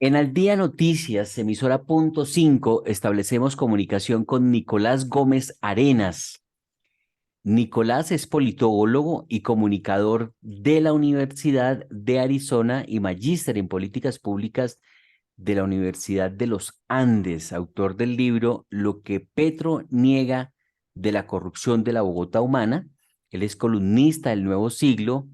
En Al Día Noticias, emisora punto 5, establecemos comunicación con Nicolás Gómez Arenas. Nicolás es politólogo y comunicador de la Universidad de Arizona y magíster en políticas públicas de la Universidad de los Andes, autor del libro Lo que Petro niega de la corrupción de la Bogotá humana. Él es columnista del Nuevo Siglo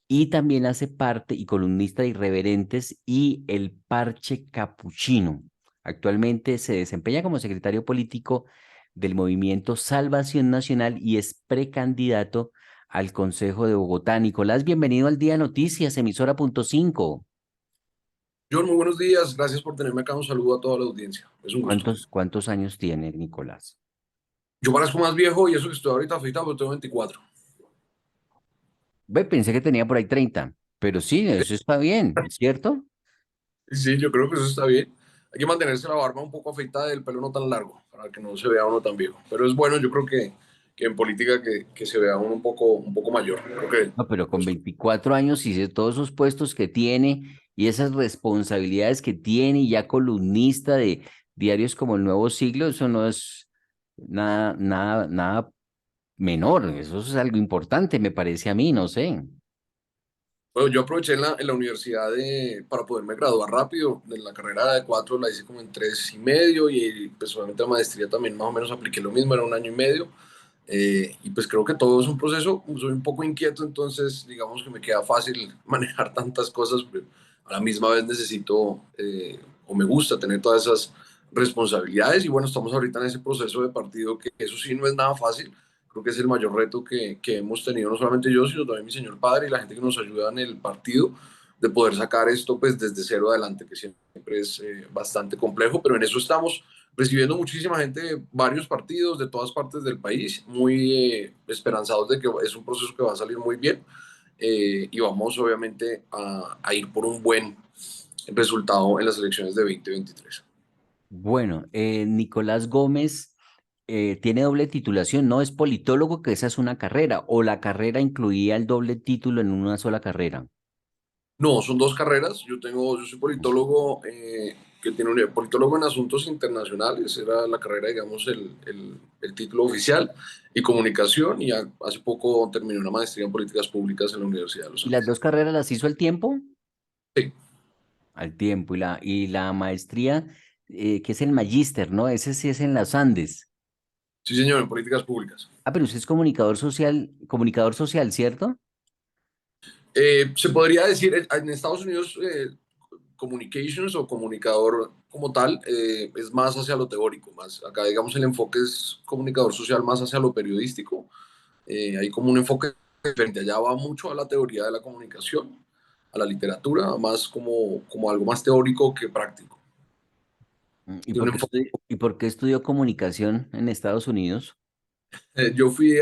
y también hace parte y columnista de Irreverentes y El Parche Capuchino. Actualmente se desempeña como secretario político del movimiento Salvación Nacional y es precandidato al Consejo de Bogotá. Nicolás, bienvenido al Día Noticias, emisora punto 5. John, muy buenos días. Gracias por tenerme acá. Un saludo a toda la audiencia. Es un gusto. ¿Cuántos años tiene Nicolás? Yo parezco más viejo y eso que estoy ahorita afeitado, pero tengo 24. Ve, pensé que tenía por ahí 30, pero sí, eso está bien, ¿cierto? Sí, yo creo que eso está bien. Hay que mantenerse la barba un poco afeitada y el pelo no tan largo para que no se vea uno tan viejo. Pero es bueno, yo creo que en política que se vea uno un poco mayor. Creo que No, pero con pues, 24 años y de todos esos puestos que tiene y esas responsabilidades que tiene y ya columnista de diarios como El Nuevo Siglo, eso no es nada menor, eso es algo importante, me parece a mí, no sé. bueno, yo aproveché en la universidad para poderme graduar rápido. De la carrera de 4 la hice como en 3 y medio y pues obviamente la maestría también más o menos apliqué lo mismo, era un año y medio. Y pues creo que todo es un proceso, soy un poco inquieto, entonces digamos que me queda fácil manejar tantas cosas, pero a la misma vez necesito o me gusta tener todas esas responsabilidades y bueno, estamos ahorita en ese proceso de partido que eso sí no es nada fácil, creo que es el mayor reto que hemos tenido, no solamente yo, sino también mi señor padre y la gente que nos ayuda en el partido, de poder sacar esto pues desde cero adelante, que siempre es bastante complejo, pero en eso estamos recibiendo muchísima gente de varios partidos, de todas partes del país, muy esperanzados de que es un proceso que va a salir muy bien y vamos obviamente a ir por un buen resultado en las elecciones de 2023. Bueno, Nicolás Gómez tiene doble titulación, no es politólogo, que esa es una carrera, o la carrera incluía el doble título en una sola carrera. No, son dos carreras. Yo soy politólogo que tiene un politólogo en asuntos internacionales, era la carrera, digamos, el título oficial, y comunicación, y hace poco terminé una maestría en políticas públicas en la Universidad de los ¿Y las Andes. dos carreras las hizo al tiempo? Sí, Al tiempo. Y la maestría, que es el magíster, ¿no? Ese sí es en las Andes. sí, señor, en políticas públicas. Ah, pero usted es comunicador social, ¿cierto? Se podría decir, en Estados Unidos, communications o comunicador como tal es más hacia lo teórico, más acá digamos el enfoque es comunicador social más hacia lo periodístico. Hay como un enfoque diferente, allá va mucho a la teoría de la comunicación, a la literatura, más como algo más teórico que práctico. ¿Y Tiene por un qué enfoque. estudió comunicación en Estados Unidos? Yo fui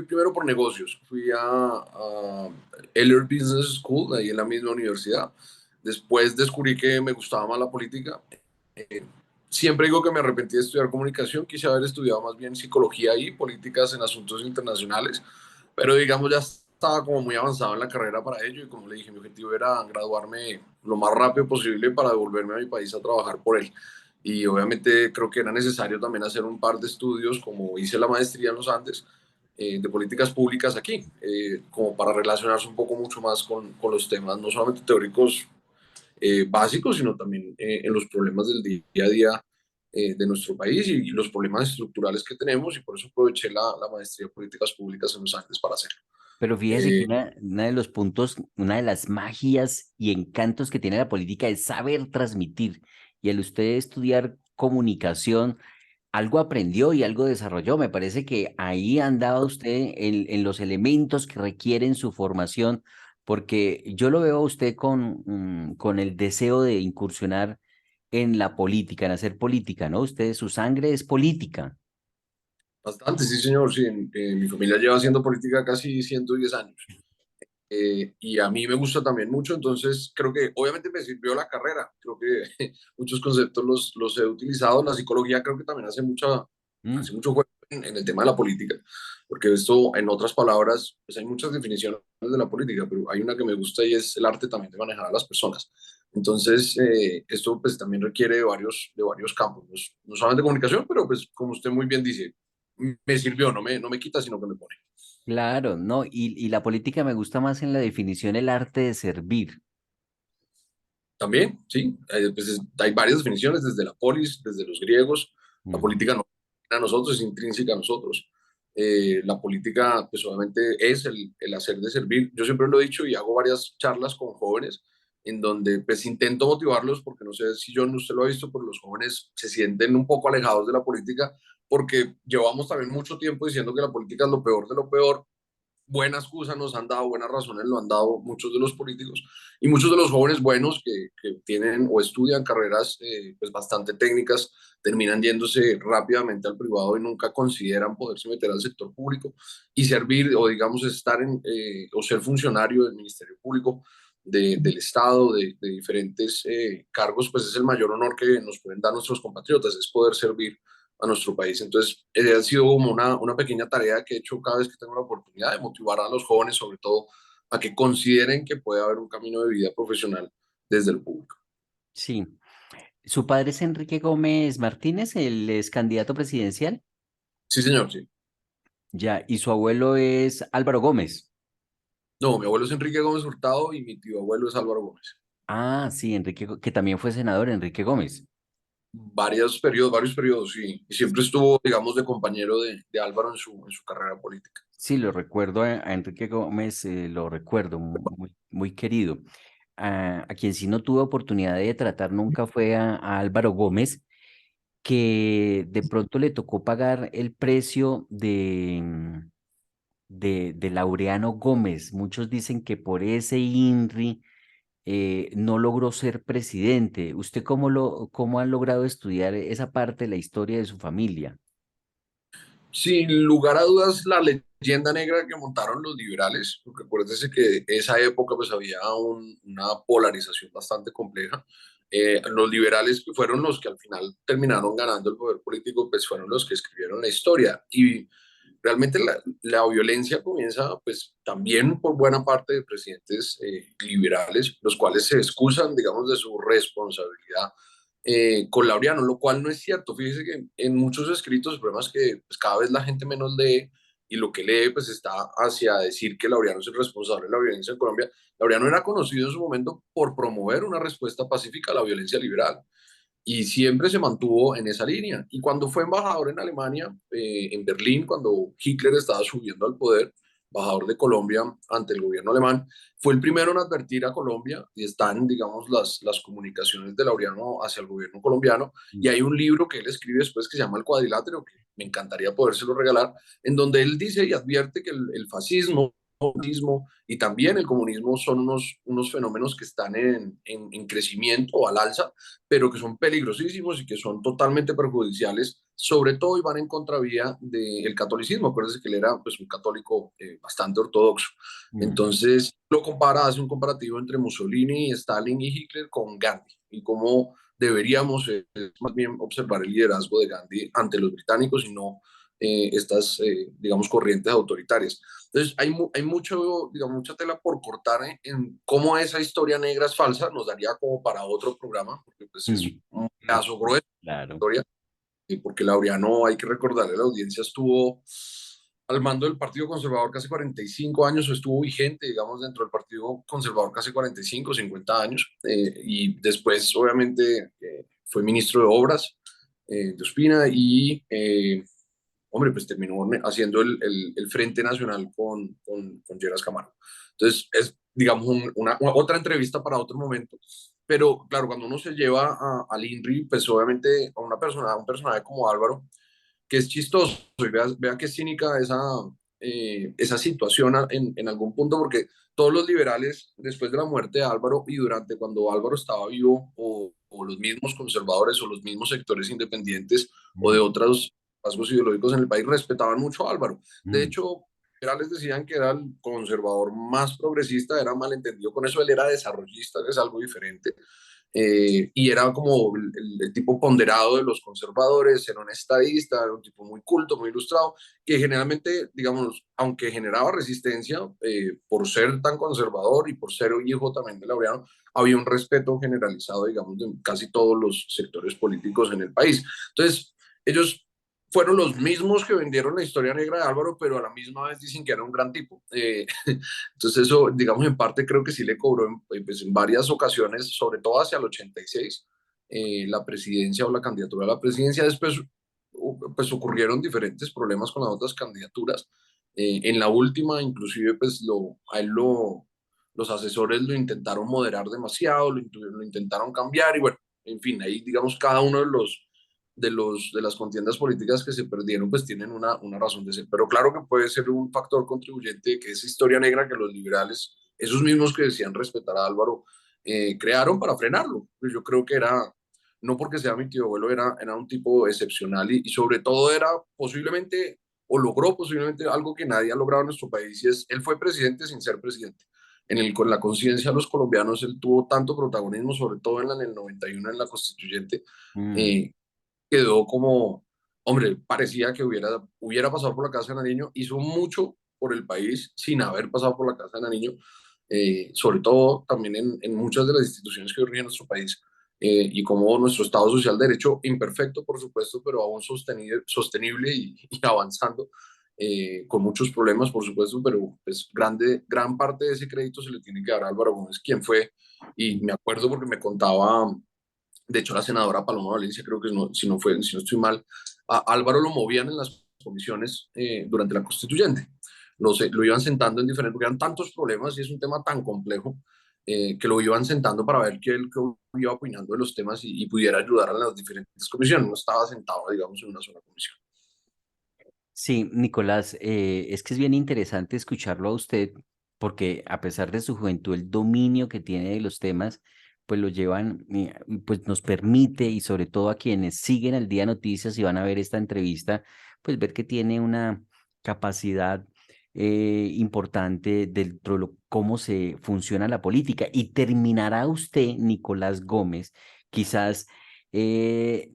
primero por negocios, fui a Eller Business School, ahí en la misma universidad. Después descubrí que me gustaba más la política. Eh, Siempre digo que me arrepentí de estudiar comunicación, quise haber estudiado más bien psicología y políticas en asuntos internacionales, pero digamos ya estaba como muy avanzado en la carrera para ello y como le dije, mi objetivo era graduarme lo más rápido posible para devolverme a mi país a trabajar por él. Y obviamente creo que era necesario también hacer un par de estudios, como hice la maestría en los Andes, de políticas públicas aquí, como para relacionarse un poco mucho más con los temas, no solamente teóricos básicos, sino también en los problemas del día a día de nuestro país y los problemas estructurales que tenemos, y por eso aproveché la maestría de políticas públicas en los Andes para hacerlo. Pero fíjese que Eh, una de los puntos, una de las magias y encantos que tiene la política es saber transmitir. Y al usted estudiar comunicación, algo aprendió y algo desarrolló. Me parece que ahí andaba usted en los elementos que requieren su formación, porque yo lo veo a usted con el deseo de incursionar en la política, en hacer política, ¿no? Usted, su sangre es política. Bastante, sí, señor. Sí, mi familia lleva haciendo política casi 110 años. Y a mí me gusta también mucho, entonces creo que obviamente me sirvió la carrera, creo que muchos conceptos los he utilizado, la psicología creo que también hace Mm. mucho juego, en el tema de la política, porque esto, en otras palabras, pues hay muchas definiciones de la política, pero hay una que me gusta y es el arte también de manejar a las personas. Entonces, esto pues también requiere de varios campos, no solamente comunicación, pero pues como usted muy bien dice, me sirvió, no me quita, sino que me pone. Claro, no, y la política me gusta más en la definición el arte de servir. También, sí, pues hay varias definiciones, desde la polis, desde los griegos, la Ujú. política no es a nosotros, es intrínseca a nosotros. La política, pues obviamente es el hacer de servir. Yo siempre lo he dicho y hago varias charlas con jóvenes en donde pues intento motivarlos, porque no sé si John usted lo ha visto, pero los jóvenes se sienten un poco alejados de la política porque llevamos también mucho tiempo diciendo que la política es lo peor de lo peor. Buena excusa nos han dado, buenas razones lo han dado muchos de los políticos y muchos de los jóvenes buenos que tienen o estudian carreras pues bastante técnicas terminan yéndose rápidamente al privado y nunca consideran poderse meter al sector público y servir o digamos estar o ser funcionario del Ministerio Público, del Estado, de diferentes cargos, pues es el mayor honor que nos pueden dar nuestros compatriotas, es poder servir a nuestro país. Entonces, ha sido como una pequeña tarea que he hecho cada vez que tengo la oportunidad de motivar a los jóvenes, sobre todo, a que consideren que puede haber un camino de vida profesional desde el público. Sí. ¿Su padre es Enrique Gómez Martínez, el ex candidato presidencial? Sí, señor, sí. Ya, y su abuelo es Álvaro Gómez. No, mi abuelo es Enrique Gómez Hurtado y mi tío abuelo es Álvaro Gómez. Ah, sí, que también fue senador, Enrique Gómez. Varios periodos, sí. Y siempre estuvo, digamos, de compañero de Álvaro en su carrera política. Sí, lo recuerdo a Enrique Gómez, lo recuerdo, muy, muy querido. A quien sí no tuve oportunidad de tratar nunca fue a Álvaro Gómez, que de pronto le tocó pagar el precio de Laureano Gómez. Muchos dicen que por ese INRI no logró ser presidente. ¿Usted cómo ha logrado estudiar esa parte de la historia de su familia? Sin lugar a dudas, la leyenda negra que montaron los liberales, porque acuérdese que esa época pues había una polarización bastante compleja. Los liberales que fueron los que al final terminaron ganando el poder político, pues fueron los que escribieron la historia. Y realmente la violencia comienza pues también por buena parte de presidentes liberales, los cuales se excusan, digamos, de su responsabilidad con Laureano, lo cual no es cierto. Fíjese que en muchos escritos el problema es que pues, cada vez la gente menos lee y lo que lee pues está hacia decir que Laureano es el responsable de la violencia en Colombia. Laureano era conocido en su momento por promover una respuesta pacífica a la violencia liberal y siempre se mantuvo en esa línea. Y cuando fue embajador en Alemania, en Berlín, cuando Hitler estaba subiendo al poder, embajador de Colombia ante el gobierno alemán, fue el primero en advertir a Colombia y están, digamos, las comunicaciones de Laureano hacia el gobierno colombiano. Y hay un libro que él escribe después que se llama El Cuadrilátero, que me encantaría podérselo regalar, en donde él dice y advierte que el fascismo y también el comunismo son unos fenómenos que están en crecimiento o al alza, pero que son peligrosísimos y que son totalmente perjudiciales, sobre todo y van en contravía del catolicismo. Acuérdense que él era pues, un católico bastante ortodoxo. Mm. Entonces, lo compara, hace un comparativo entre Mussolini, Stalin y Hitler con Gandhi y cómo deberíamos más bien observar el liderazgo de Gandhi ante los británicos y no estas, digamos, corrientes autoritarias. Entonces, hay mucho, digamos, mucha tela por cortar en cómo esa historia negra es falsa. Nos daría como para otro programa, porque pues, es Mm. un pedazo grueso de Claro. historia, y porque Laureano, hay que recordarle, la audiencia estuvo al mando del Partido Conservador casi 45 años, o estuvo vigente, digamos, dentro del Partido Conservador casi 45, 50 años, y después, obviamente, fue ministro de Obras de Ospina y hombre, pues terminó haciendo el Frente Nacional con Lleras Camargo. Entonces, es, digamos, otra entrevista para otro momento. Pero, claro, cuando uno se lleva al INRI, pues obviamente a una persona, a un personaje como Álvaro, que es chistoso, y vea que es cínica esa situación en algún punto, porque todos los liberales, después de la muerte de Álvaro y durante cuando Álvaro estaba vivo, o los mismos conservadores o los mismos sectores independientes o de Mm. otros rasgos ideológicos en el país respetaban mucho a Álvaro. De Mm. hecho, liberales decían que era el conservador más progresista, era malentendido con eso, él era desarrollista, que es algo diferente. y era como el tipo ponderado de los conservadores, era un estadista, era un tipo muy culto, muy ilustrado, que generalmente, digamos, aunque generaba resistencia por ser tan conservador y por ser un hijo también de Laureano, había un respeto generalizado, digamos, de casi todos los sectores políticos en el país. Entonces, ellos fueron los mismos que vendieron la historia negra de Álvaro, pero a la misma vez dicen que era un gran tipo. Entonces eso, digamos, en parte creo que sí le cobró pues, en varias ocasiones, sobre todo hacia el 86, la presidencia o la candidatura a la presidencia. Después pues ocurrieron diferentes problemas con las otras candidaturas. En la última, inclusive, pues a él los asesores lo intentaron moderar demasiado, lo intentaron cambiar y bueno, en fin, ahí digamos cada uno de las contiendas políticas que se perdieron, pues tienen una razón de ser. Pero claro que puede ser un factor contribuyente de que esa historia negra que los liberales, esos mismos que decían respetar a Álvaro, crearon para frenarlo. Pues yo creo que era, no porque sea mi tío abuelo, era un tipo excepcional y sobre todo era posiblemente, o logró posiblemente algo que nadie ha logrado en nuestro país, y es, él fue presidente sin ser presidente. Con la conciencia de los colombianos, él tuvo tanto protagonismo, sobre todo en el 91 en la constituyente, Mm. eh, quedó como, hombre, parecía que hubiera pasado por la Casa de Nariño, hizo mucho por el país sin haber pasado por la Casa de Nariño, sobre todo también en muchas de las instituciones que rigen nuestro país, y como nuestro Estado Social de Derecho, imperfecto por supuesto, pero aún sostenible y avanzando, con muchos problemas por supuesto, pero pues gran parte de ese crédito se le tiene que dar a Álvaro Gómez, quien fue, y me acuerdo porque me contaba, de hecho, la senadora Paloma Valencia, creo que no, si no estoy mal, a Álvaro lo movían en las comisiones durante la constituyente. Lo iban sentando en diferentes, porque eran tantos problemas y es un tema tan complejo, que lo iban sentando para ver que él que iba opinando de los temas y pudiera ayudar a las diferentes comisiones. No estaba sentado, digamos, en una sola comisión. Sí, Nicolás, es que es bien interesante escucharlo a usted, porque a pesar de su juventud, el dominio que tiene de los temas, pues lo llevan, pues nos permite, y sobre todo a quienes siguen al día noticias y van a ver esta entrevista, pues ver que tiene una capacidad importante dentro de cómo se funciona la política. Y terminará usted, Nicolás Gómez, quizás eh,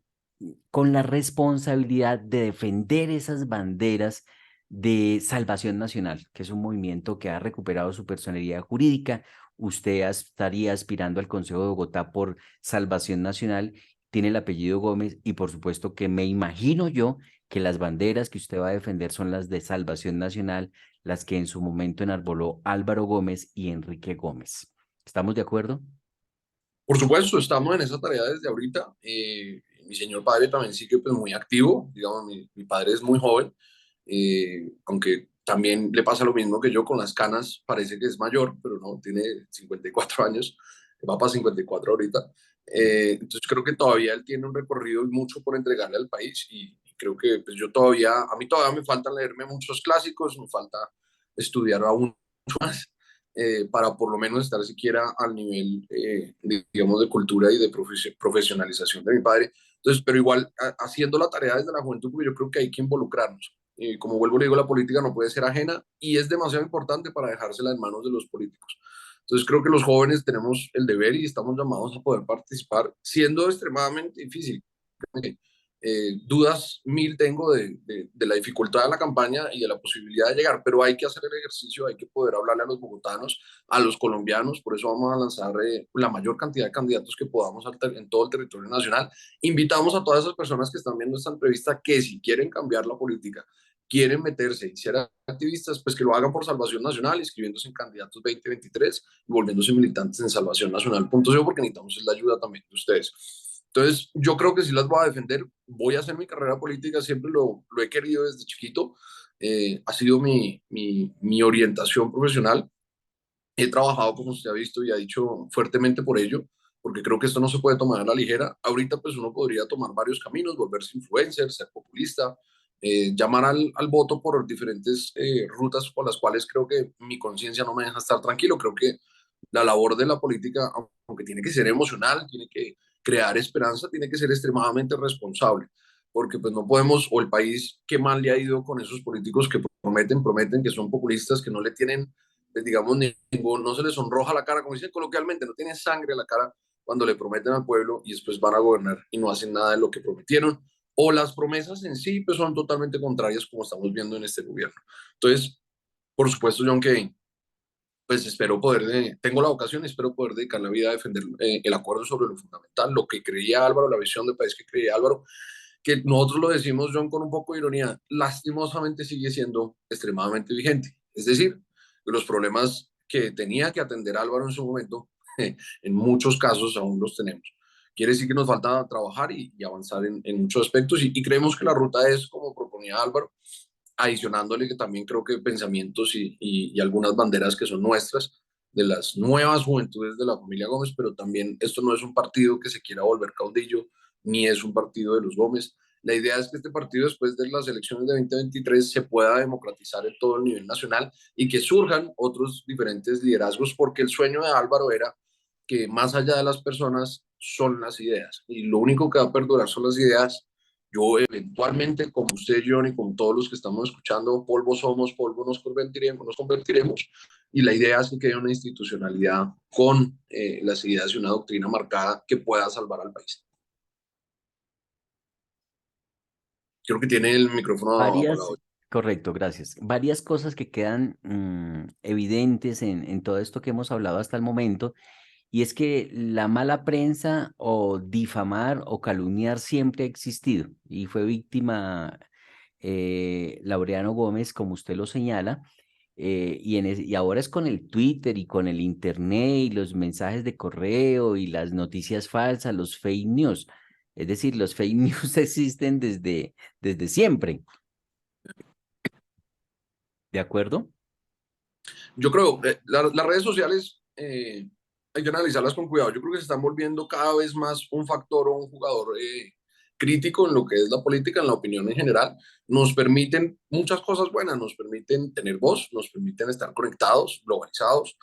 con la responsabilidad de defender esas banderas de Salvación Nacional, que es un movimiento que ha recuperado su personalidad jurídica. Usted estaría aspirando al Consejo de Bogotá por Salvación Nacional, tiene el apellido Gómez y por supuesto que me imagino yo que las banderas que usted va a defender son las de Salvación Nacional, las que en su momento enarboló Álvaro Gómez y Enrique Gómez. ¿Estamos de acuerdo? Por supuesto, estamos en esa tarea desde ahorita. Mi señor padre también sigue pues, muy activo. Digamos, mi padre es muy joven, aunque también le pasa lo mismo que yo con las canas. Parece que es mayor, pero no, tiene 54 años. Va para 54 ahorita. Entonces creo que todavía él tiene un recorrido y mucho por entregarle al país. Y creo que pues, a mí todavía me falta leerme muchos clásicos, me falta estudiar aún para por lo menos estar siquiera al nivel, digamos, de cultura y de profesionalización de mi padre. Entonces, pero igual haciendo la tarea desde la juventud, porque yo creo que hay que involucrarnos. Como vuelvo le digo, la política no puede ser ajena y es demasiado importante para dejársela en manos de los políticos. Entonces creo que los jóvenes tenemos el deber y estamos llamados a poder participar, siendo extremadamente difícil. Dudas mil tengo de la dificultad de la campaña y de la posibilidad de llegar, pero hay que hacer el ejercicio, hay que poder hablarle a los bogotanos, a los colombianos, por eso vamos a lanzar la mayor cantidad de candidatos que podamos en todo el territorio nacional. Invitamos a todas esas personas que están viendo esta entrevista que si quieren cambiar la política, quieren meterse y ser activistas, pues que lo hagan por Salvación Nacional, inscribiéndose en Candidatos 2023 y volviéndose militantes en Salvación Nacional. Punto cero, porque necesitamos la ayuda también de ustedes. Entonces, yo creo que sí las voy a defender. Voy a hacer mi carrera política, siempre lo he querido desde chiquito. Ha sido mi orientación profesional. He trabajado, como usted ha visto y ha dicho, fuertemente por ello, porque creo que esto no se puede tomar a la ligera. Ahorita, pues uno podría tomar varios caminos, volverse influencer, ser populista, llamar al voto por diferentes rutas por las cuales creo que mi conciencia no me deja estar tranquilo. Creo que la labor de la política, aunque tiene que ser emocional, tiene que crear esperanza, tiene que ser extremadamente responsable, porque pues no podemos, o el país que mal le ha ido con esos políticos que prometen, que son populistas, que no le tienen, pues, digamos, no se les sonroja la cara, como dicen coloquialmente, no tienen sangre a la cara, cuando le prometen al pueblo y después van a gobernar y no hacen nada de lo que prometieron, o las promesas en sí pues son totalmente contrarias como estamos viendo en este gobierno. Entonces, por supuesto, John, que pues espero poder, tengo la vocación y espero poder dedicar la vida a defender el acuerdo sobre lo fundamental, lo que creía Álvaro, la visión de país que creía Álvaro, que nosotros lo decimos, John, con un poco de ironía, lastimosamente sigue siendo extremadamente vigente. Es decir, los problemas que tenía que atender Álvaro en su momento, en muchos casos aún los tenemos. Quiere decir que nos falta trabajar y avanzar en muchos aspectos y creemos que la ruta es como proponía Álvaro, adicionándole que también creo que pensamientos y algunas banderas que son nuestras, de las nuevas juventudes de la familia Gómez, pero también esto no es un partido que se quiera volver caudillo, ni es un partido de los Gómez. La idea es que este partido, después de las elecciones de 2023, se pueda democratizar en todo el nivel nacional y que surjan otros diferentes liderazgos, porque el sueño de Álvaro era que más allá de las personas son las ideas, y lo único que va a perdurar son las ideas. Yo eventualmente, como usted, John, y con todos los que estamos escuchando, polvo somos, polvo nos convertiremos, y la idea es que quede una institucionalidad con las ideas y una doctrina marcada que pueda salvar al país. Creo que tiene el micrófono Varias, apagado. correcto, gracias. Varias cosas que quedan evidentes en todo esto que hemos hablado hasta el momento, y es que la mala prensa o difamar o calumniar siempre ha existido y fue víctima Laureano Gómez, como usted lo señala, y ahora es con el Twitter y con el Internet y los mensajes de correo y las noticias falsas, los fake news. Es decir, los fake news existen desde siempre. ¿De acuerdo? Yo creo, las redes sociales hay que analizarlas con cuidado. Yo creo que se están volviendo cada vez más un factor o un jugador crítico en lo que es la política, en la opinión en general. Nos permiten muchas cosas buenas, nos permiten tener voz, nos permiten estar conectados, globalizados,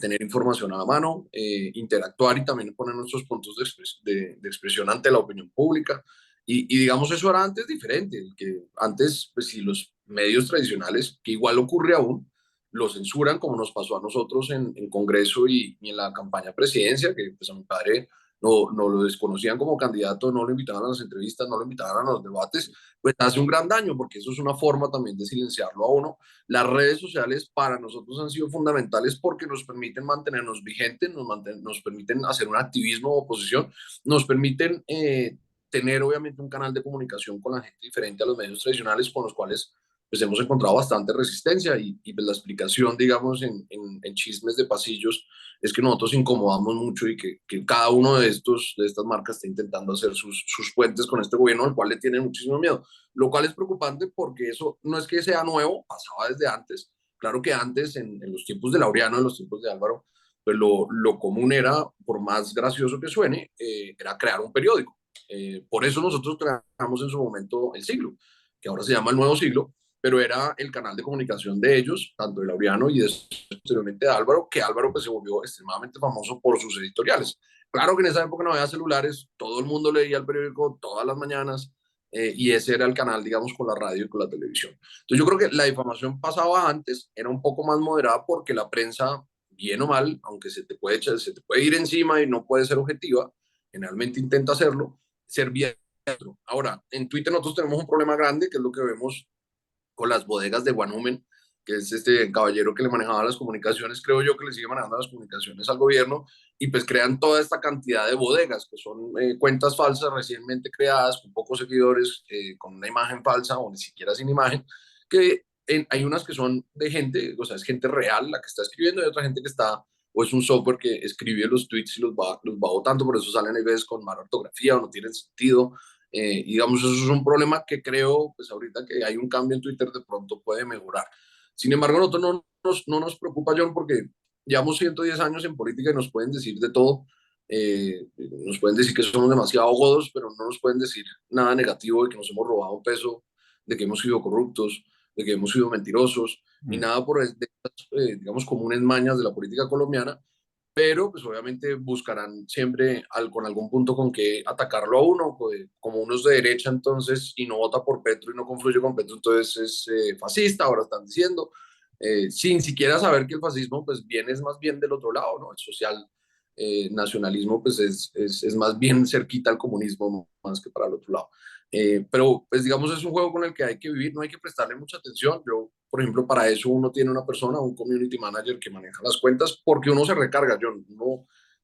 tener información a la mano, interactuar y también poner nuestros puntos de expresión ante la opinión pública. Y digamos, eso era antes diferente, que antes, pues si los medios tradicionales, que igual ocurre aún, lo censuran, como nos pasó a nosotros en Congreso y en la campaña presidencia, que pues a mi padre no lo desconocían como candidato, no lo invitaban a las entrevistas, no lo invitaban a los debates, pues hace un gran daño, porque eso es una forma también de silenciarlo a uno. Las redes sociales para nosotros han sido fundamentales porque nos permiten mantenernos vigentes, nos permiten hacer un activismo de oposición, nos permiten tener obviamente un canal de comunicación con la gente diferente a los medios tradicionales con los cuales pues hemos encontrado bastante resistencia y pues la explicación, digamos, en chismes de pasillos es que nosotros incomodamos mucho y que cada uno de estas marcas está intentando hacer sus puentes con este gobierno, al cual le tienen muchísimo miedo, lo cual es preocupante porque eso no es que sea nuevo, pasaba desde antes. Claro que antes, en los tiempos de Laureano, en los tiempos de Álvaro, pues lo común era, por más gracioso que suene, era crear un periódico. Por eso nosotros creamos en su momento El Siglo, que ahora se llama El Nuevo Siglo, pero era el canal de comunicación de ellos, tanto de Laureano y posteriormente de Álvaro, que Álvaro pues se volvió extremadamente famoso por sus editoriales. Claro que en esa época no había celulares, todo el mundo leía el periódico todas las mañanas, y ese era el canal, digamos, con la radio y con la televisión. Entonces yo creo que la difamación pasaba antes, era un poco más moderada porque la prensa, bien o mal, aunque se te puede ir encima y no puede ser objetiva, generalmente intenta hacerlo, servía. Ahora, en Twitter nosotros tenemos un problema grande, que es lo que vemos con las bodegas de Guanúmen, que es este caballero que le manejaba las comunicaciones, creo yo que le sigue manejando las comunicaciones al gobierno, y pues crean toda esta cantidad de bodegas, que son cuentas falsas recientemente creadas, con pocos seguidores, con una imagen falsa o ni siquiera sin imagen, que hay unas que son de gente, o sea, es gente real la que está escribiendo, y otra gente que está, o es un software que escribe los tweets y los va votando, por eso salen a veces con mala ortografía o no tienen sentido. Digamos, eso es un problema que creo, pues ahorita que hay un cambio en Twitter, de pronto puede mejorar. Sin embargo, a nosotros no nos preocupa, John, porque llevamos 110 años en política y nos pueden decir de todo. Nos pueden decir que somos demasiado godos, pero no nos pueden decir nada negativo de que nos hemos robado un peso, de que hemos sido corruptos, de que hemos sido mentirosos, ni Mm. nada por estas, digamos, comunes mañas de la política colombiana, pero pues obviamente buscarán siempre con algún punto con que atacarlo a uno, pues, como uno es de derecha entonces y no vota por Petro y no confluye con Petro, entonces es fascista, ahora están diciendo, sin siquiera saber que el fascismo pues viene es más bien del otro lado, ¿no? El social, nacionalismo pues es más bien cerquita al comunismo más que para el otro lado. Pero pues digamos es un juego con el que hay que vivir, no hay que prestarle mucha atención. Yo, por ejemplo, para eso uno tiene una persona, un community manager que maneja las cuentas porque uno se recarga.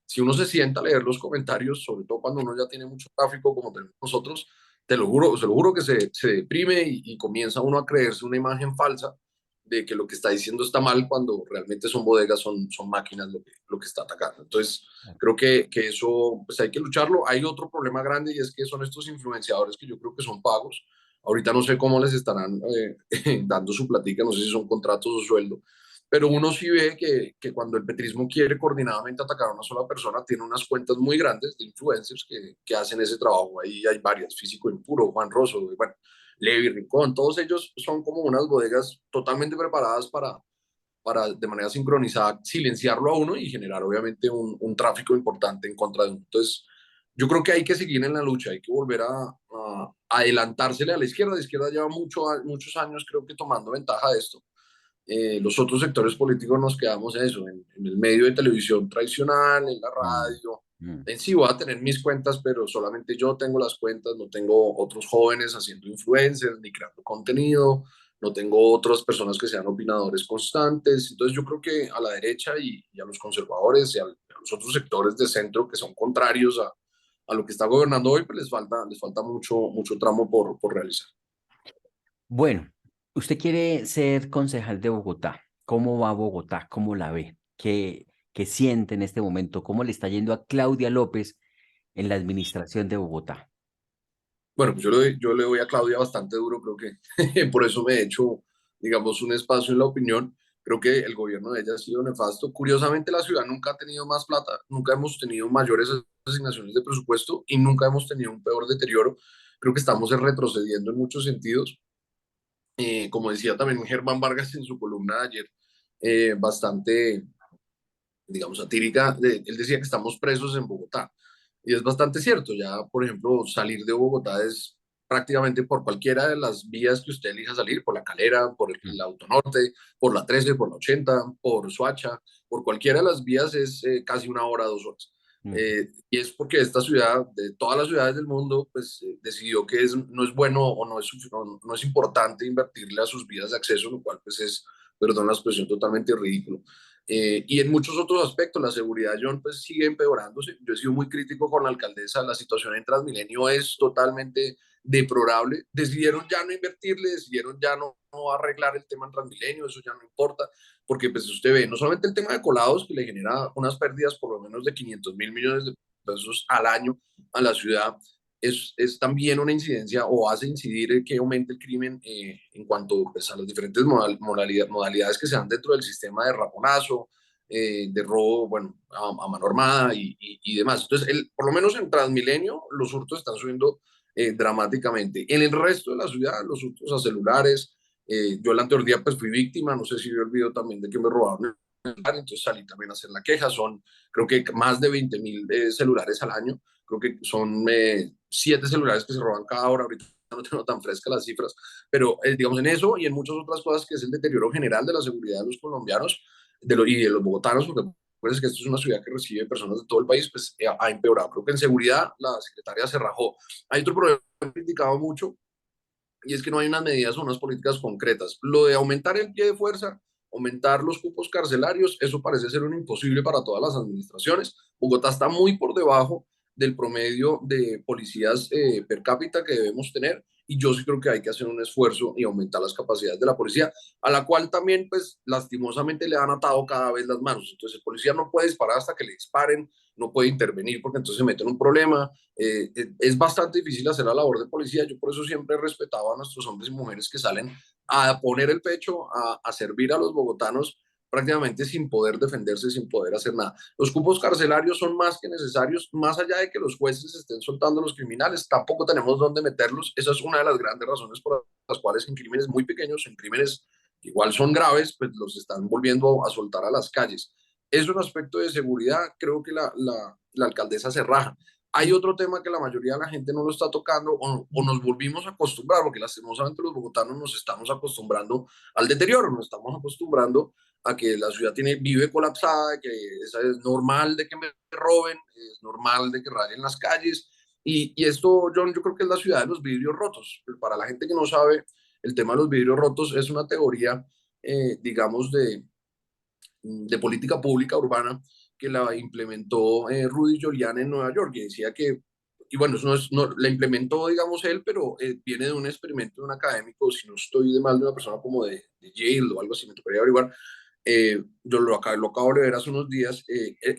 Si uno se sienta a leer los comentarios, sobre todo cuando uno ya tiene mucho tráfico como tenemos nosotros, te lo juro, se lo juro que se deprime y comienza uno a creerse una imagen falsa de que lo que está diciendo está mal cuando realmente son bodegas, son máquinas lo que está atacando. Entonces, creo que eso pues hay que lucharlo. Hay otro problema grande y es que son estos influenciadores que yo creo que son pagos. Ahorita no sé cómo les estarán dando su platica, no sé si son contratos o sueldo, pero uno sí ve que cuando el petrismo quiere coordinadamente atacar a una sola persona, tiene unas cuentas muy grandes de influencers que hacen ese trabajo. Ahí hay varias, Físico Impuro, Juan Rosso, bueno, Levi Rincón, todos ellos son como unas bodegas totalmente preparadas para de manera sincronizada silenciarlo a uno y generar obviamente un tráfico importante en contra de uno. Entonces, yo creo que hay que seguir en la lucha, hay que volver a adelantársele a la izquierda. La izquierda lleva muchos años creo que tomando ventaja de esto. Los otros sectores políticos nos quedamos en eso, en el medio de televisión tradicional, en la Mm, radio. mm. En sí voy a tener mis cuentas, pero solamente yo tengo las cuentas, no tengo otros jóvenes haciendo influencers ni creando contenido, no tengo otras personas que sean opinadores constantes. Entonces yo creo que a la derecha y a los conservadores y a los otros sectores de centro que son contrarios a lo que está gobernando hoy, pues les falta mucho tramo por realizar. Bueno, usted quiere ser concejal de Bogotá. ¿Cómo va Bogotá? ¿Cómo la ve? ¿Qué siente en este momento? ¿Cómo le está yendo a Claudia López en la administración de Bogotá? Bueno, pues yo le doy a Claudia bastante duro, creo que por eso me he hecho, digamos, un espacio en la opinión. Creo que el gobierno de ella ha sido nefasto. Curiosamente, la ciudad nunca ha tenido más plata, nunca hemos tenido mayores asignaciones de presupuesto y nunca hemos tenido un peor deterioro. Creo que estamos retrocediendo en muchos sentidos. Como decía también Germán Vargas en su columna de ayer, bastante, digamos, satírica, él decía que estamos presos en Bogotá. Y es bastante cierto, ya, por ejemplo, salir de Bogotá es prácticamente por cualquiera de las vías que usted elija salir, por la Calera, por el Mm, Autonorte, por la 13, por la 80, por Soacha, por cualquiera de las vías es casi una hora, 2 horas. mm. Y es porque esta ciudad, de todas las ciudades del mundo, pues decidió que no es bueno o no es importante invertirle a sus vías de acceso, lo cual pues es, perdón la expresión, totalmente ridículo. Y en muchos otros aspectos, la seguridad, John, pues sigue empeorándose. Yo he sido muy crítico con la alcaldesa. La situación en Transmilenio es totalmente deplorable. Decidieron ya no invertirle, decidieron ya no arreglar el tema en Transmilenio, eso ya no importa, porque pues usted ve, no solamente el tema de colados, que le genera unas pérdidas por lo menos de 500.000 millones de pesos al año a la ciudad, es también una incidencia o hace incidir que aumente el crimen en cuanto pues, a las diferentes modalidades que se dan dentro del sistema de raponazo, de robo, bueno, a mano armada y demás. Entonces, por lo menos en Transmilenio, los hurtos están subiendo dramáticamente. En el resto de la ciudad, los hurtos a celulares, yo el anterior día pues fui víctima, no sé si vio el video también de que me robaron el celular, entonces salí también a hacer la queja, son creo que más de 20.000 celulares al año, creo que son 7 celulares que se roban cada hora, ahorita no tengo tan frescas las cifras, pero digamos en eso y en muchas otras cosas que es el deterioro general de la seguridad de los colombianos y de los bogotanos, porque pues que esto es una ciudad que recibe personas de todo el país, pues ha empeorado. Creo que en seguridad la secretaria se rajó. Hay otro problema que he criticado mucho y es que no hay unas medidas o unas políticas concretas. Lo de aumentar el pie de fuerza, aumentar los cupos carcelarios, eso parece ser un imposible para todas las administraciones. Bogotá está muy por debajo del promedio de policías per cápita que debemos tener y yo sí creo que hay que hacer un esfuerzo y aumentar las capacidades de la policía, a la cual también pues lastimosamente le han atado cada vez las manos. Entonces el policía no puede disparar hasta que le disparen, no puede intervenir porque entonces se mete en un problema, es bastante difícil hacer la labor de policía. Yo por eso siempre he respetado a nuestros hombres y mujeres que salen a poner el pecho, a servir a los bogotanos prácticamente sin poder defenderse, sin poder hacer nada. Los cupos carcelarios son más que necesarios, más allá de que los jueces estén soltando a los criminales, tampoco tenemos dónde meterlos. Esa es una de las grandes razones por las cuales en crímenes muy pequeños, en crímenes que igual son graves, pues los están volviendo a soltar a las calles. Es un aspecto de seguridad, creo que la alcaldesa se raja. Hay otro tema que la mayoría de la gente no lo está tocando o nos volvimos a acostumbrar, porque lastimosamente los bogotanos nos estamos acostumbrando al deterioro, nos estamos acostumbrando a que la ciudad vive colapsada, que es normal de que me roben, es normal de que rayen las calles. Y esto, John, yo creo que es la ciudad de los vidrios rotos. Para la gente que no sabe, el tema de los vidrios rotos es una teoría, digamos, de política pública urbana que la implementó Rudy Giuliani en Nueva York, y decía que, y bueno, eso la implementó, digamos, él, pero viene de un experimento de un académico, si no estoy de mal, de una persona como de Yale o algo así, me tocaría averiguar. Yo lo acabo de ver hace unos días.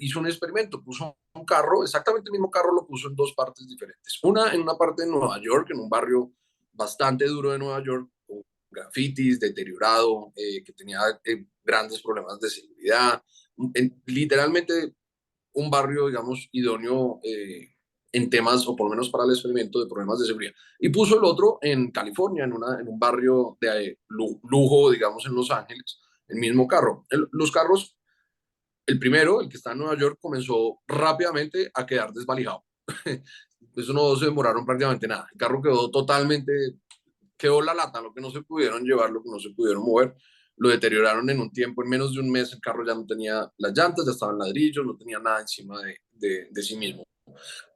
Hizo un experimento, puso un carro, exactamente el mismo carro lo puso en dos partes diferentes. Una en una parte de Nueva York, en un barrio bastante duro de Nueva York, con grafitis, deteriorado, que tenía grandes problemas de seguridad, literalmente un barrio, digamos, idóneo en temas, o por lo menos para el experimento, de problemas de seguridad. Y puso el otro en California, en un barrio de lujo, digamos, en Los Ángeles, el mismo carro. Los carros, el primero, el que está en Nueva York, comenzó rápidamente a quedar desvalijado. Eso no se demoraron prácticamente nada. El carro quedó totalmente, quedó la lata, lo que no se pudieron llevar, lo que no se pudieron mover, lo deterioraron en un tiempo, en menos de un mes el carro ya no tenía las llantas, ya estaban ladrillos, no tenía nada encima de sí mismo.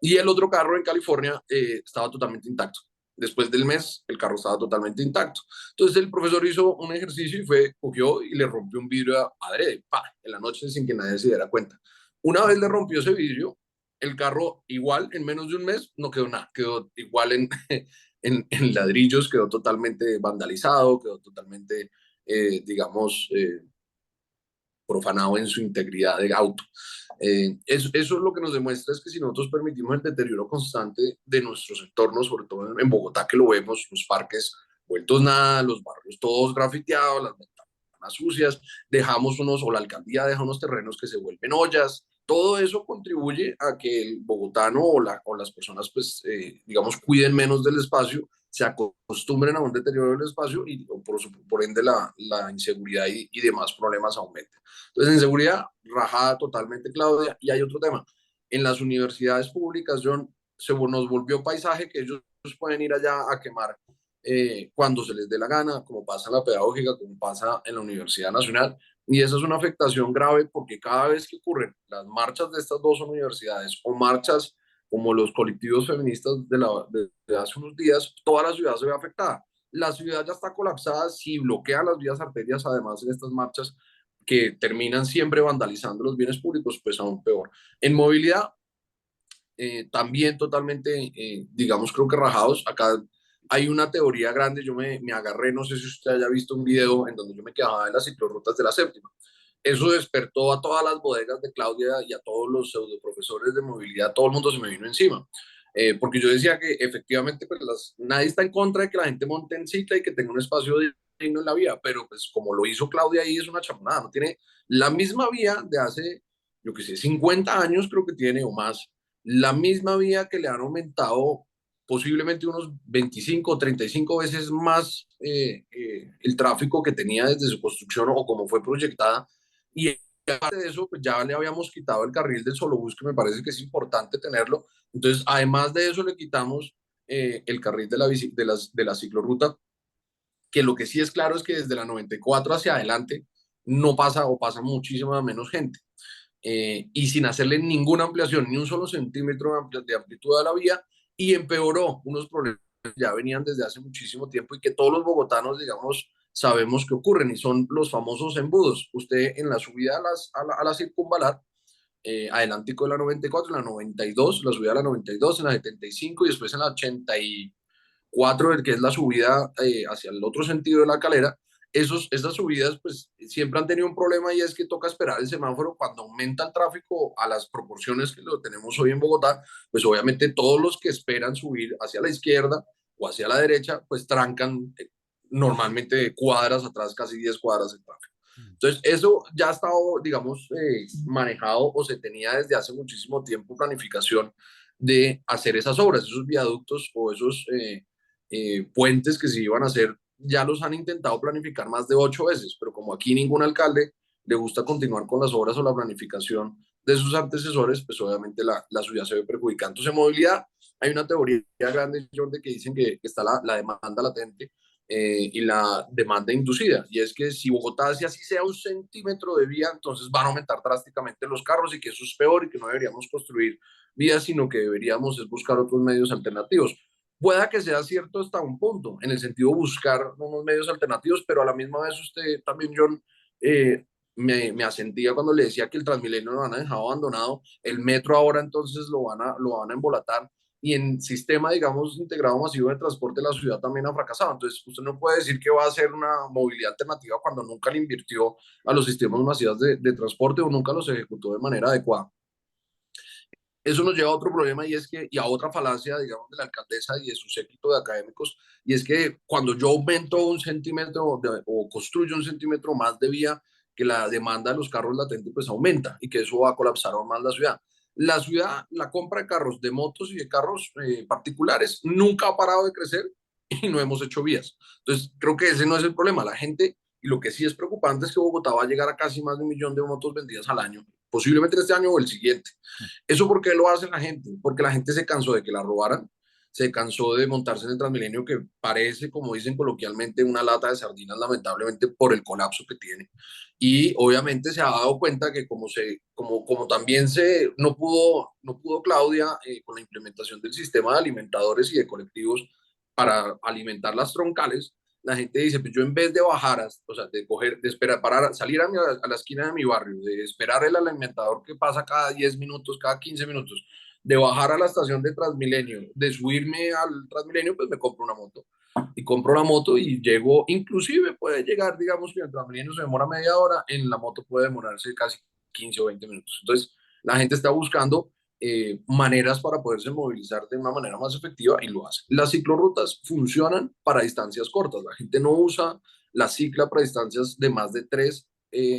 Y el otro carro en California estaba totalmente intacto. Después del mes, el carro estaba totalmente intacto. Entonces el profesor hizo un ejercicio y cogió y le rompió un vidrio adrede, ¡pa!, en la noche sin que nadie se diera cuenta. Una vez le rompió ese vidrio, el carro igual en menos de un mes no quedó nada, quedó igual en ladrillos, quedó totalmente vandalizado, quedó totalmente, digamos, profanado en su integridad de auto. Eso es lo que nos demuestra, es que si nosotros permitimos el deterioro constante de nuestros entornos, sobre todo en Bogotá, que lo vemos, los parques vueltos nada, los barrios todos grafiteados, las ventanas sucias, dejamos o la alcaldía deja unos terrenos que se vuelven ollas, todo eso contribuye a que el bogotano o las personas, pues, digamos, cuiden menos del espacio, se acostumbren a un deterioro del espacio y por ende la inseguridad y demás problemas aumenten. Entonces, en seguridad, rajada totalmente, Claudia. Y hay otro tema. En las universidades públicas, John, nos volvió paisaje que ellos pueden ir allá a quemar cuando se les dé la gana, como pasa en la pedagógica, como pasa en la Universidad Nacional. Y esa es una afectación grave porque cada vez que ocurren las marchas de estas dos universidades o marchas como los colectivos feministas de hace unos días, toda la ciudad se ve afectada. La ciudad ya está colapsada si bloquean las vías arterias, además en estas marchas que terminan siempre vandalizando los bienes públicos, pues aún peor. En movilidad, también totalmente, digamos, creo que rajados. Acá hay una teoría grande, yo me agarré, no sé si usted haya visto un video en donde yo me quedaba en las ciclorrutas de la séptima. Eso despertó a todas las bodegas de Claudia y a todos los pseudo profesores de movilidad, todo el mundo se me vino encima. Porque yo decía que efectivamente pues nadie está en contra de que la gente monte en cicla y que tenga un espacio digno en la vía, pero pues como lo hizo Claudia ahí es una chamonada, no tiene la misma vía de hace, yo qué sé, 50 años creo que tiene o más, la misma vía que le han aumentado posiblemente unos 25 o 35 veces más el tráfico que tenía desde su construcción o como fue proyectada. Y aparte de eso, pues ya le habíamos quitado el carril del solo bus, que me parece que es importante tenerlo. Entonces, además de eso, le quitamos el carril de la ciclorruta, que lo que sí es claro es que desde la 94 hacia adelante no pasa o pasa muchísima menos gente. Y sin hacerle ninguna ampliación, ni un solo centímetro de amplitud a la vía, y empeoró unos problemas que ya venían desde hace muchísimo tiempo y que todos los bogotanos, digamos, sabemos que ocurren, y son los famosos embudos. Usted en la subida a la circunvalar, adelantico de la 94, en la 92, la subida a la 92, en la 75 y después en la 84, el que es la subida hacia el otro sentido de la calera, esas subidas pues siempre han tenido un problema, y es que toca esperar el semáforo cuando aumenta el tráfico a las proporciones que lo tenemos hoy en Bogotá. Pues obviamente todos los que esperan subir hacia la izquierda o hacia la derecha pues trancan normalmente cuadras atrás, casi 10 cuadras de tráfico. Entonces eso ya ha estado, digamos, manejado, o se tenía desde hace muchísimo tiempo planificación de hacer esas obras, esos viaductos o esos puentes que se iban a hacer. Ya los han intentado planificar más de 8 veces, pero como aquí ningún alcalde le gusta continuar con las obras o la planificación de sus antecesores, pues obviamente la ciudad se ve perjudicada. Entonces, en movilidad hay una teoría grande, Jordi, que dicen que está la demanda latente y la demanda inducida. Y es que si Bogotá hace así sea un centímetro de vía, entonces van a aumentar drásticamente los carros y que eso es peor y que no deberíamos construir vías, sino que deberíamos es buscar otros medios alternativos. Pueda que sea cierto hasta un punto, en el sentido de buscar unos medios alternativos, pero a la misma vez usted también, John, me asentía cuando le decía que el Transmilenio lo van a dejar abandonado, el metro ahora entonces lo van a embolatar y en sistema, digamos, integrado masivo de transporte la ciudad también ha fracasado. Entonces, usted no puede decir que va a hacer una movilidad alternativa cuando nunca le invirtió a los sistemas masivos de transporte o nunca los ejecutó de manera adecuada. Eso nos lleva a otro problema y es que, y a otra falacia, digamos, de la alcaldesa y de su séquito de académicos, y es que cuando yo aumento un centímetro o construyo un centímetro más de vía, que la demanda de los carros latentes pues aumenta y que eso va a colapsar aún más la ciudad. La ciudad, la compra de carros, de motos y de carros particulares nunca ha parado de crecer y no hemos hecho vías. Entonces, creo que ese no es el problema. La gente, y lo que sí es preocupante es que Bogotá va a llegar a casi más de 1 millón de motos vendidas al año, posiblemente este año o el siguiente. ¿Eso por qué lo hace la gente? Porque la gente se cansó de que la robaran, se cansó de montarse en el Transmilenio que parece, como dicen coloquialmente, una lata de sardinas, lamentablemente, por el colapso que tiene. Y obviamente se ha dado cuenta que como también no pudo Claudia con la implementación del sistema de alimentadores y de colectivos para alimentar las troncales, la gente dice, pues yo en vez de bajar, o sea, de coger, de esperar, parar, salir a la esquina de mi barrio, de esperar el alimentador que pasa cada 10 minutos, cada 15 minutos, de bajar a la estación de Transmilenio, de subirme al Transmilenio, pues me compro una moto. Y compro la moto y llego, inclusive puede llegar, digamos que el Transmilenio se demora media hora, en la moto puede demorarse casi 15 o 20 minutos. Entonces, la gente está buscando maneras para poderse movilizar de una manera más efectiva y lo hace. Las ciclorrutas funcionan para distancias cortas. La gente no usa la cicla para distancias de más de 3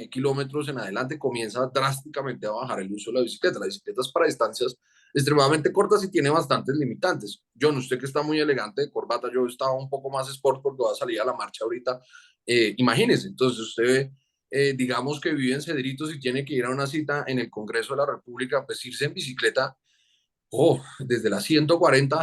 kilómetros en adelante. Comienza drásticamente a bajar el uso de la bicicleta. La bicicleta es para distancias extremadamente cortas y tiene bastantes limitantes. Yo no, usted que está muy elegante de corbata, yo estaba un poco más sport porque va a salir a la marcha ahorita. Imagínese, entonces usted digamos que vive en Cedritos y tiene que ir a una cita en el Congreso de la República, pues irse en bicicleta, desde la 140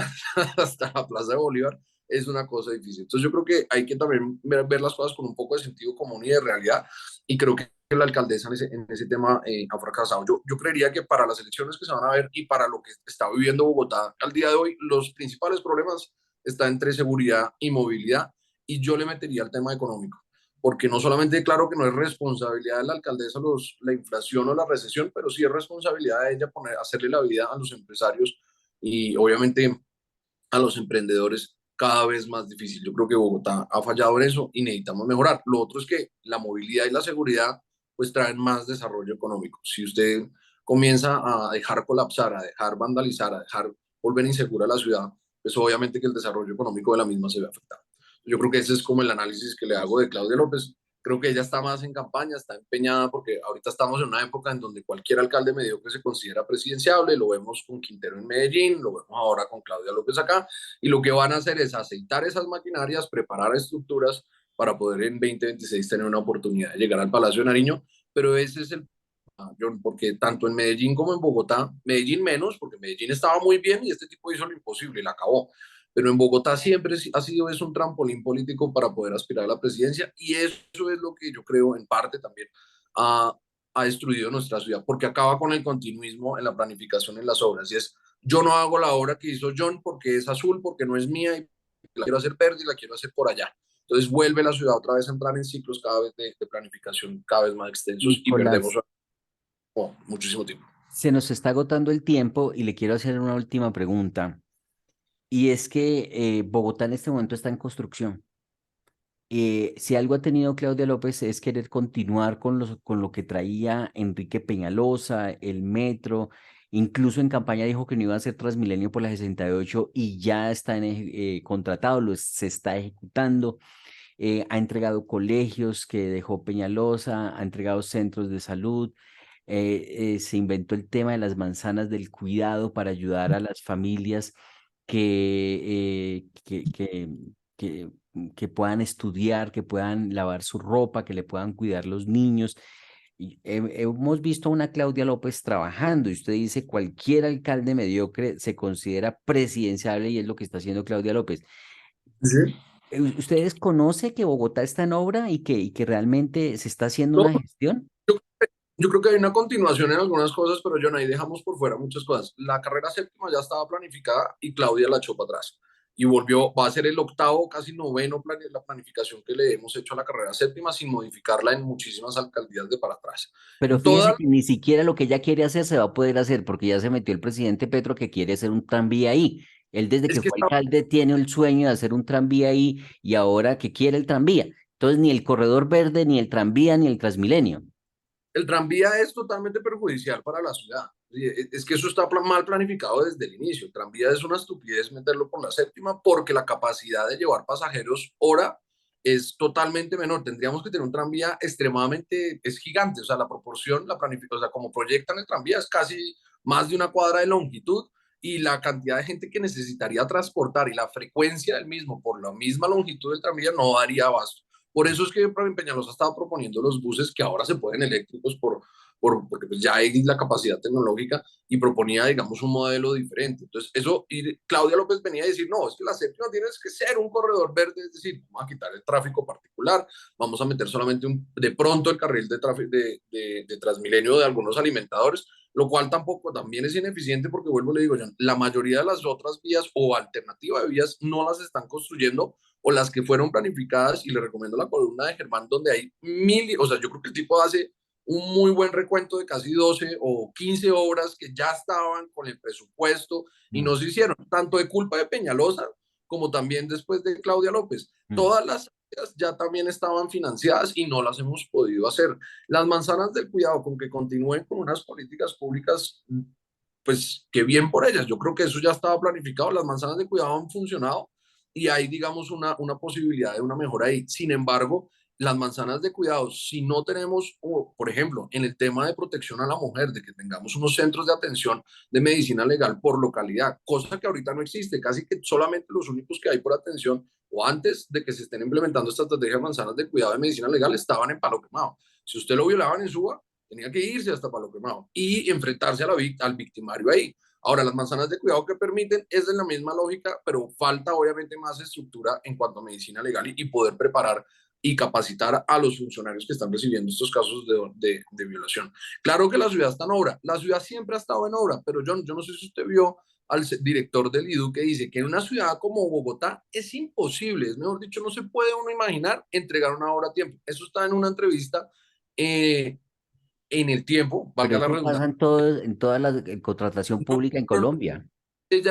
hasta la Plaza de Bolívar, es una cosa difícil. Entonces yo creo que hay que también ver las cosas con un poco de sentido común y de realidad, y creo que la alcaldesa en ese tema ha fracasado. Yo creería que para las elecciones que se van a ver y para lo que está viviendo Bogotá al día de hoy, los principales problemas están entre seguridad y movilidad, y yo le metería el tema económico porque no solamente claro que no es responsabilidad de la alcaldesa la inflación o la recesión, pero sí es responsabilidad de ella hacerle la vida a los empresarios y obviamente a los emprendedores cada vez más difícil. Yo creo que Bogotá ha fallado en eso y necesitamos mejorar. Lo otro es que la movilidad y la seguridad pues traen más desarrollo económico. Si usted comienza a dejar colapsar, a dejar vandalizar, a dejar volver insegura la ciudad, pues obviamente que el desarrollo económico de la misma se ve afectado. Yo creo que ese es como el análisis que le hago de Claudia López. Creo que ella está más en campaña, está empeñada, porque ahorita estamos en una época en donde cualquier alcalde mediocre se considera presidenciable, lo vemos con Quintero en Medellín, lo vemos ahora con Claudia López acá, y lo que van a hacer es aceitar esas maquinarias, preparar estructuras para poder en 2026 tener una oportunidad de llegar al Palacio de Nariño, pero ese es el John, porque tanto en Medellín como en Bogotá, Medellín menos, porque Medellín estaba muy bien y este tipo hizo lo imposible y la acabó. Pero en Bogotá siempre ha sido es un trampolín político para poder aspirar a la presidencia y eso es lo que yo creo en parte también ha, ha destruido nuestra ciudad, porque acaba con el continuismo en la planificación en las obras. Y es, yo no hago la obra que hizo John porque es azul, porque no es mía y la quiero hacer verde y la quiero hacer por allá. Entonces vuelve la ciudad otra vez a entrar en ciclos cada vez de planificación cada vez más extensos y perdemos Nicolás, muchísimo tiempo. se nos está agotando el tiempo y le quiero hacer una última pregunta. Y es que Bogotá en este momento está en construcción. Si algo ha tenido Claudia López es querer continuar con lo que traía Enrique Peñalosa, el metro, incluso en campaña dijo que no iba a hacer Transmilenio por la 68 y ya está contratado, se está ejecutando. Ha entregado colegios que dejó Peñalosa, ha entregado centros de salud, se inventó el tema de las manzanas del cuidado para ayudar a las familias que, que, que puedan estudiar, que puedan lavar su ropa, que le puedan cuidar los niños. hemos visto a una Claudia López trabajando y usted dice cualquier alcalde mediocre se considera presidenciable y es lo que está haciendo Claudia López. Sí. ¿Ustedes conocen que Bogotá está en obra y que realmente se está haciendo No, una gestión? yo creo que hay una continuación en algunas cosas, pero John, ahí dejamos por fuera muchas cosas. La carrera séptima ya estaba planificada y Claudia la echó para atrás. Y volvió, va a ser el octavo, casi noveno la planificación que le hemos hecho a la carrera séptima sin modificarla en muchísimas alcaldías de para atrás. Pero fíjese Toda, que ni siquiera lo que ella quiere hacer se va a poder hacer porque ya se metió el presidente Petro que quiere hacer un tranvía ahí. Él desde es que que fue alcalde tiene el sueño de hacer un tranvía ahí y ahora que quiere el tranvía. Entonces ni el corredor verde, ni el tranvía, ni el Transmilenio. el tranvía es totalmente perjudicial para la ciudad. Es que eso está mal planificado desde el inicio. El tranvía es una estupidez meterlo por la séptima porque la capacidad de llevar pasajeros hora es totalmente menor. Tendríamos que tener un tranvía extremadamente, es gigante, o sea, la proporción, la planificación, o sea, como proyectan el tranvía es casi más de una cuadra de longitud y la cantidad de gente que necesitaría transportar y la frecuencia del mismo por la misma longitud del tranvía no daría abasto. Por eso es que Peñalosa estaba proponiendo los buses que ahora se pueden eléctricos porque pues ya hay la capacidad tecnológica y proponía, digamos, un modelo diferente. Entonces, eso, y Claudia López venía a decir, no, es que la séptima tiene que ser un corredor verde, es decir, vamos a quitar el tráfico particular, vamos a meter solamente de pronto el carril de, tráfico, de Transmilenio de algunos alimentadores, lo cual tampoco también es ineficiente porque vuelvo le digo, John, la mayoría de las otras vías o alternativa de vías no las están construyendo o las que fueron planificadas, y le recomiendo la columna de Germán, donde hay o sea, yo creo que el tipo hace un muy buen recuento de casi 12 o 15 obras que ya estaban con el presupuesto y Mm, no se hicieron, tanto de culpa de Peñalosa como también después de Claudia López. mm. Todas las ya también estaban financiadas y no las hemos podido hacer. Las manzanas del cuidado, con que continúen con unas políticas públicas, pues qué bien por ellas. Yo creo que eso ya estaba planificado. Las manzanas de cuidado han funcionado y hay, digamos, una posibilidad de una mejora ahí. Sin embargo, las manzanas de cuidado, si no tenemos, por ejemplo, en el tema de protección a la mujer, de que tengamos unos centros de atención de medicina legal por localidad, cosa que ahorita no existe, casi que solamente los únicos que hay por atención o antes de que se estén implementando esta estrategia de manzanas de cuidado de medicina legal estaban en Palo Quemado. Si usted lo violaban en Suba, tenía que irse hasta Palo Quemado y enfrentarse al victimario ahí. Ahora, las manzanas de cuidado que permiten es de la misma lógica, pero falta obviamente más estructura en cuanto a medicina legal y poder preparar y capacitar a los funcionarios que están recibiendo estos casos de violación. Claro que la ciudad está en obra, la ciudad siempre ha estado en obra, pero yo no sé si usted vio al director del IDU que dice que en una ciudad como Bogotá es imposible, es mejor dicho, no se puede uno imaginar entregar una obra a tiempo. Eso está en una entrevista en el tiempo, Pero valga la eso pasa redundancia. en toda la contratación pública en Colombia. Él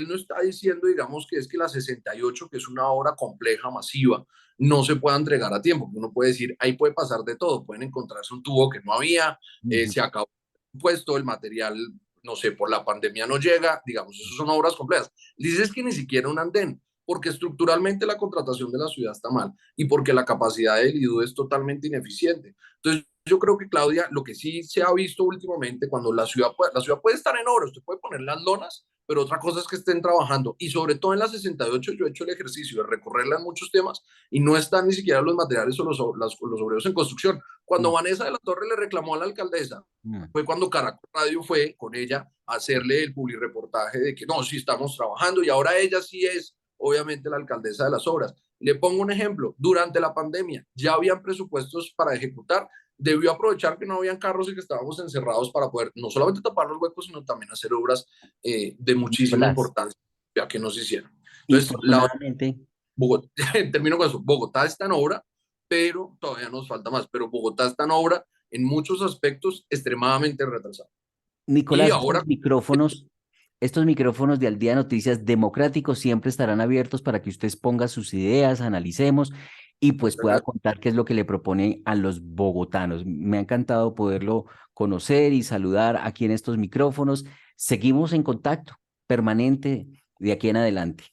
no está diciendo, digamos, que es que la 68, que es una obra compleja, masiva, no se pueda entregar a tiempo. Uno puede decir, ahí puede pasar de todo. Pueden encontrarse un tubo que no había, Ujú. se acabó el puesto, el material, no sé, por la pandemia no llega, digamos, eso son obras complejas. Dices que ni siquiera un andén, porque estructuralmente la contratación de la ciudad está mal y porque la capacidad del IDU es totalmente ineficiente. Entonces, yo creo que Claudia, lo que sí se ha visto últimamente, cuando la ciudad puede estar en obra, usted puede poner las lonas, pero otra cosa es que estén trabajando. Y sobre todo en la 68 yo he hecho el ejercicio de recorrerla en muchos temas y no están ni siquiera los materiales o los obreros en construcción. Cuando Mm, Vanessa de la Torre le reclamó a la alcaldesa, mm. fue cuando Caracol Radio fue con ella a hacerle el publireportaje de que no, sí estamos trabajando y ahora ella sí es obviamente la alcaldesa de las obras. Le pongo un ejemplo, durante la pandemia ya habían presupuestos para ejecutar, debió aprovechar que no habían carros y que estábamos encerrados para poder no solamente tapar los huecos, sino también hacer obras de muchísima Nicolás, importancia ya que no se hicieron. Entonces, infortunadamente, Bogotá, termino con eso, Bogotá está en obra, pero todavía nos falta más, pero Bogotá está en obra en muchos aspectos extremadamente retrasado. Y Nicolás, ahora, estos micrófonos de Al Día Noticias Democráticos siempre estarán abiertos para que usted exponga sus ideas, analicemos y pues pueda contar qué es lo que le propone a los bogotanos. Me ha encantado poderlo conocer y saludar aquí en estos micrófonos. Seguimos en contacto permanente de aquí en adelante.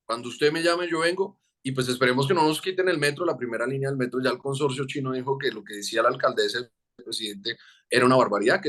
cuando usted me llame, yo vengo y pues esperemos que no nos quiten el metro, la primera línea del metro. Ya el consorcio chino dijo que lo que decía la alcaldesa, el presidente, era una barbaridad, que